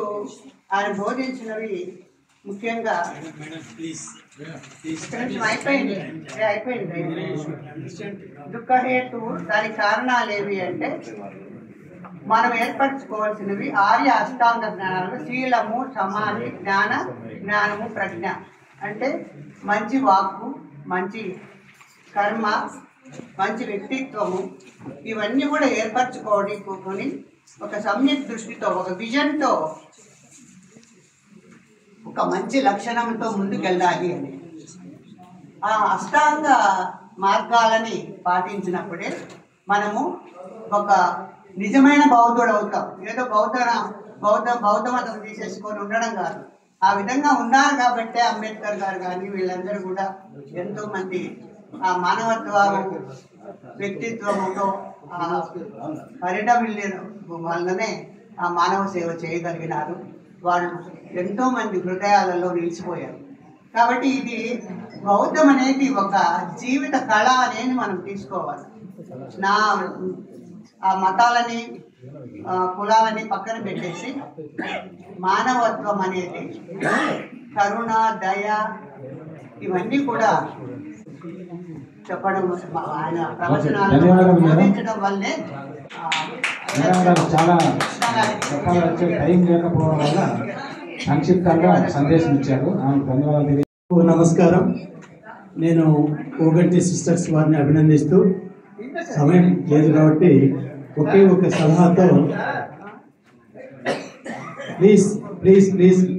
ఆయన బోధించినవి ముఖ్యంగా అయిపోయింది. దుఃఖహేతు, దానికి కారణాలు ఏవి అంటే, మనం ఏర్పరచుకోవాల్సినవి ఆర్య అష్టాంగ జ్ఞానాలు: శీలము, సమాధి, జ్ఞానము, ప్రజ్ఞ. అంటే మంచి వాక్కు, మంచి కర్మ, మంచి వ్యక్తిత్వము, ఇవన్నీ కూడా ఏర్పరచుకోవడానికి ఒక సమ్యక్ దృష్టితో, ఒక విజన్తో, ఒక మంచి లక్షణంతో ముందుకెళ్ళాలి అని. ఆ అష్టాంగ మార్గాలని పాటించినప్పుడే మనము ఒక నిజమైన బౌద్ధుడు అవుతాం. ఏదో బౌద్ధ మతం తీసేసుకొని ఉండడం కాదు. ఆ విధంగా ఉన్నారు కాబట్టే అంబేద్కర్ గారు కానీ వీళ్ళందరూ కూడా ఎంతో మంది ఆ మానవత్వ వ్యక్తిత్వంతో పరిణమిల్లిన వల్లనే ఆ మానవ సేవ చేయగలిగినారు. వాళ్ళు ఎంతో మంది హృదయాలలో నిలిచిపోయారు. కాబట్టి ఇది బౌద్ధం అనేది ఒక జీవిత కళ అనేది మనం తీసుకోవాలి. ఆ మతాలని కులాలని పక్కన పెట్టేసి మానవత్వం అనేది, కరుణ, దయ ఇవన్నీ కూడా చెప్పడం ఆయన ప్రవచనాలు బోధించడం వల్లే చాలా చెప్పాలంటే టైం లేకపోవడం వల్ల సంక్షిప్తంగా సందేశం ఇచ్చారు. ఆమెకు ధన్యవాదాలు. నమస్కారం. నేను కోగంటి సిస్టర్స్ వారిని అభినందిస్తూ, సమయం లేదు కాబట్టి ఒకే ఒక సలహాతో,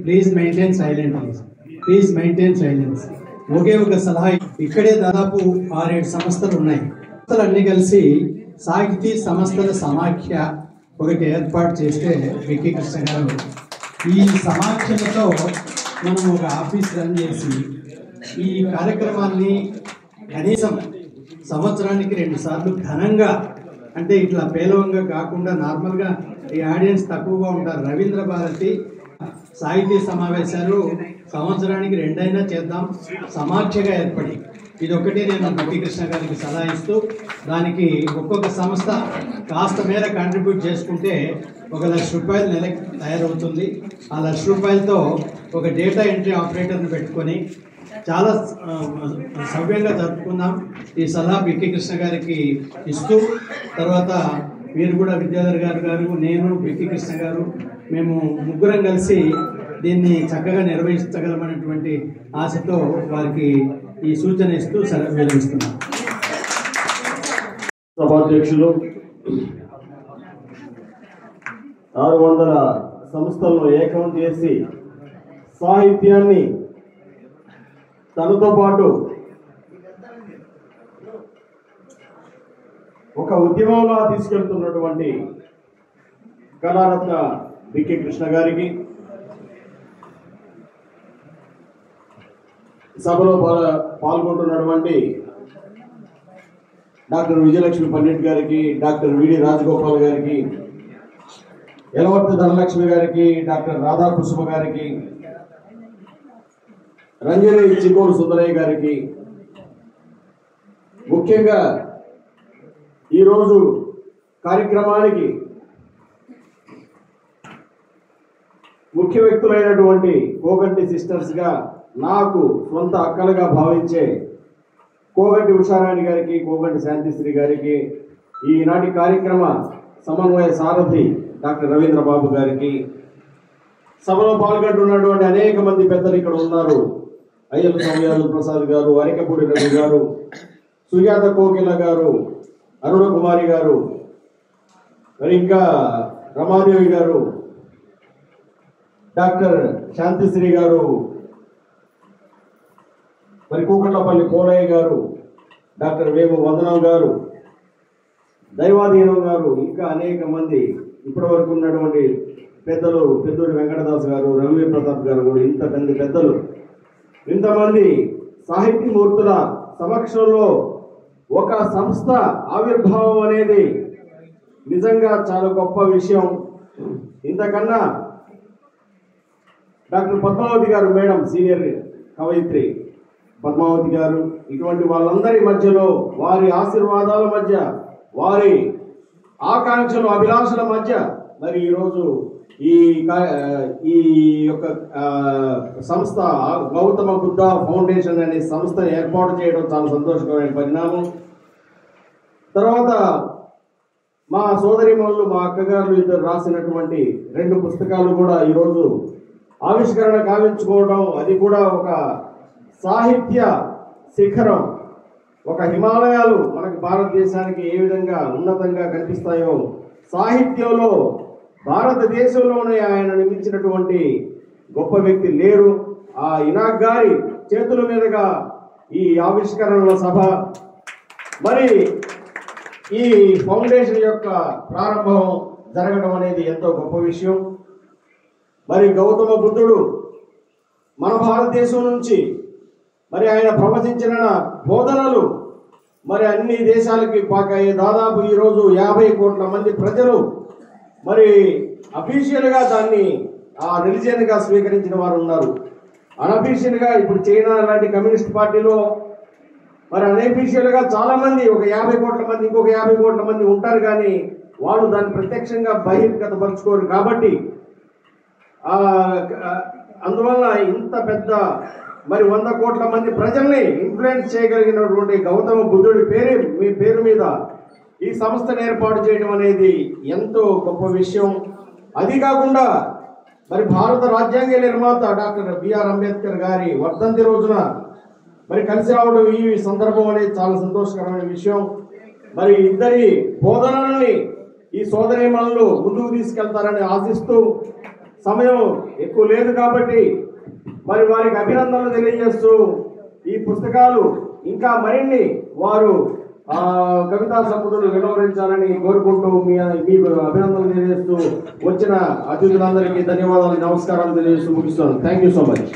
please maintain silence, please maintain silence. ఒకే ఒక సలహా. ఇక్కడే దాదాపు 6-7 సంస్థలు ఉన్నాయి. సంస్థలన్నీ కలిసి సాహితీ సంస్థల సమాఖ్య ఒకటి ఏర్పాటు చేస్తే విక్కీ కృష్ణ గారు, ఈ సమాఖ్యలతో మనం ఒక ఆఫీస్ రన్ చేసి ఈ కార్యక్రమాన్ని కనీసం సంవత్సరానికి 2 సార్లు ఘనంగా, అంటే ఇట్లా పేలవంగా కాకుండా నార్మల్గా, ఈ ఆడియన్స్ తక్కువగా ఉంటారు. రవీంద్ర భారతి సాహితీ సమావేశాలు సంవత్సరానికి 2 అయినా చేద్దాం, సమాఖ్యగా ఏర్పడి. ఇదొక్కటే నేను విక్కీ కృష్ణ గారికి సలహా ఇస్తూ, దానికి ఒక్కొక్క సంస్థ కాస్త మేర కాంట్రిబ్యూట్ చేసుకుంటే 1 లక్ష రూపాయలు నెలకి తయారవుతుంది. ఆ 1 లక్ష రూపాయలతో ఒక డేటా ఎంట్రీ ఆపరేటర్ని పెట్టుకొని చాలా సవ్యంగా జరుపుకుందాం. ఈ సలహా విక్కీ కృష్ణ గారికి ఇస్తూ, తర్వాత మీరు కూడా విద్యాధర్ గారు, నేను, విక్కీ కృష్ణ గారు, మేము ముగ్గురం కలిసి దీన్ని చక్కగా నిర్వహించగలమనేటువంటి ఆశతో వారికి ఈ సూచన ఇస్తూ విరమిస్తున్నాం. సభాధ్యక్షులు 600 సంస్థలను ఏకం చేసి సాహిత్యాన్ని తనతో పాటు ఒక ఉద్యమంలా తీసుకెళ్తున్నటువంటి కళారత్న విక్కీ కృష్ణ గారికి, సభలో పాల్గొంటున్నటువంటి డాక్టర్ విజయలక్ష్మి పండిట్ గారికి, డాక్టర్ విడి రాజగోపాల్ గారికి, యలవర్తి ధనలక్ష్మి గారికి, డాక్టర్ రాధా కుసుమ గారికి, రంజని చికోడు సుందరయ్య గారికి, ముఖ్యంగా ఈరోజు కార్యక్రమానికి ముఖ్య వ్యక్తులైనటువంటి కోగంటి సిస్టర్స్గా నాకు సొంత అక్కలుగా భావించే కోగంటి ఉషారాణి గారికి, కోగంటి శాంతిశ్రీ గారికి, ఈనాటి కార్యక్రమ సమన్వయ సారథి డాక్టర్ రవీంద్ర బాబు గారికి, సభలో పాల్గొంటున్నటువంటి అనేక మంది పెద్దలు ఇక్కడ ఉన్నారు. అయ్యల సౌమ్యాలు ప్రసాద్ గారు, అరికపూడి రవి గారు, సుజాత కోకిల గారు, అరుణ కుమారి గారు, మరి ఇంకా రమాదేవి గారు, డాక్టర్ శాంతిశ్రీ గారు, మరి కూకట్లపల్లి పోలయ్య గారు, డాక్టర్ వేము వందనం గారు, దైవాధీనం గారు, ఇంకా అనేక మంది ఇప్పటి వరకు ఉన్నటువంటి పెద్దలు, పెద్దూరి వెంకటదాస్ గారు, రఘువీర్ ప్రతాప్ గారు కూడా, ఇంత పెద్దలు, ఇంతమంది సాహితీమూర్తుల సమక్షంలో ఒక సంస్థ ఆవిర్భావం అనేది నిజంగా చాలా గొప్ప విషయం. ఇంతకన్నా డాక్టర్ పద్మావతి గారు మేడం, సీనియర్ కవయిత్రి పద్మావతి గారు, ఇటువంటి వాళ్ళందరి మధ్యలో, వారి ఆశీర్వాదాల మధ్య, వారి ఆకాంక్షలు, అభిలాషల మధ్య మరి ఈరోజు ఈ యొక్క సంస్థ గౌతమ బుద్ధ ఫౌండేషన్ అనే సంస్థను ఏర్పాటు చేయడం చాలా సంతోషకరమైన పరిణామం. తర్వాత మా సోదరిమణులు, మా అక్కగారులు ఇద్దరు రాసినటువంటి 2 పుస్తకాలు కూడా ఈరోజు ఆవిష్కరణ కావించుకోవడం, అది కూడా ఒక సాహిత్య శిఖరం. ఒక హిమాలయాలు మనకు భారతదేశానికి ఏ విధంగా ఉన్నతంగా కనిపిస్తాయో, సాహిత్యంలో భారతదేశంలోనే ఆయన నిర్మించినటువంటి గొప్ప వ్యక్తి లేరు. ఆ ఇనాక్ గారి చేతుల మీదుగా ఈ ఆవిష్కరణల సభ, మరి ఈ ఫౌండేషన్ యొక్క ప్రారంభం జరగడం అనేది ఎంతో గొప్ప విషయం. మరి గౌతమ బుద్ధుడు మన భారతదేశం నుంచి మరి ఆయన ప్రవచించిన బోధనలు మరి అన్ని దేశాలకి పాకాయి. దాదాపు ఈరోజు 50 కోట్ల మంది ప్రజలు మరి అఫీషియల్గా దాన్ని ఆ రిలీజియన్గా స్వీకరించిన వారు ఉన్నారు. అనఫీషియల్గా ఇప్పుడు చైనా లాంటి కమ్యూనిస్ట్ పార్టీలో మరి అనఫీషియల్గా చాలా మంది ఒక 50 కోట్ల మంది ఇంకొక 50 కోట్ల మంది ఉంటారు, కానీ వాళ్ళు దాన్ని ప్రత్యక్షంగా బహిర్గతపరుచుకోరు. కాబట్టి అందువల్ల ఇంత పెద్ద మరి 100 కోట్ల మంది ప్రజల్ని ఇన్ఫ్లుయెన్స్ చేయగలిగినటువంటి గౌతమ బుద్ధుడి మీ పేరు మీద ఈ సంస్థను ఏర్పాటు చేయడం అనేది ఎంతో గొప్ప విషయం. అది కాకుండా మరి భారత రాజ్యాంగ నిర్మాత డాక్టర్ బిఆర్ అంబేద్కర్ గారి వర్ధంతి రోజున మరి కలిసి రావడం ఈ సందర్భం అనేది చాలా సంతోషకరమైన విషయం. మరి ఇద్దరి బోధనల్ని ఈ సోదరీమణులు ముందుకు తీసుకెళ్తారని ఆశిస్తూ, సమయం ఎక్కువ లేదు కాబట్టి మరి వారికి అభినందనలు తెలియజేస్తూ, ఈ పుస్తకాలు ఇంకా మరిన్ని వారు కవితా సంపదలు వెలువరించాలని కోరుకుంటూ మీకు అభినందనలు తెలియజేస్తూ వచ్చిన అతిథులందరికీ ధన్యవాదాలు, నమస్కారాలు తెలియజేస్తూ ముగిస్తున్నాను. Thank you so much.